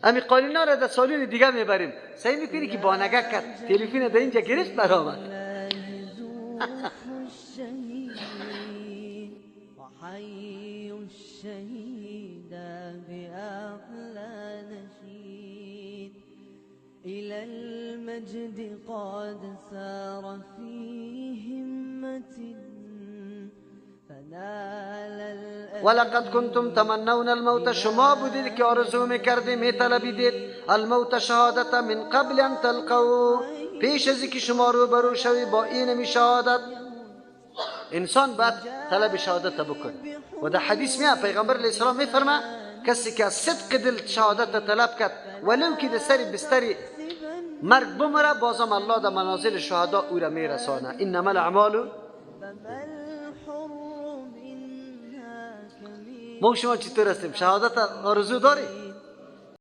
امی قالین‌ها را در سالون دیگه میبریم. سعی میکنی که بانگه کرد تلفن در اینجا گرفت برآمد. إلى المجد قد سار في همة ولقد كنتم تمنون الموت، شما بودید که آرزو میکردید میطلبیدید الموت شهادت من قبل ان تلقوا، پیش از اینکه شما روبرو شوی با این شهادت. انسان باید طلب شهادت بکنه و در حدیث میاد پیغمبر علیه السلام میفرما کسی که از صدق دل شهادت طلب کرد ولو که در سر بستری مرگ بمره بازم الله در منازل شهدا او را میرسانه. انما الاعمال. ما شما چطور هستیم؟ شهادت آرزو داری؟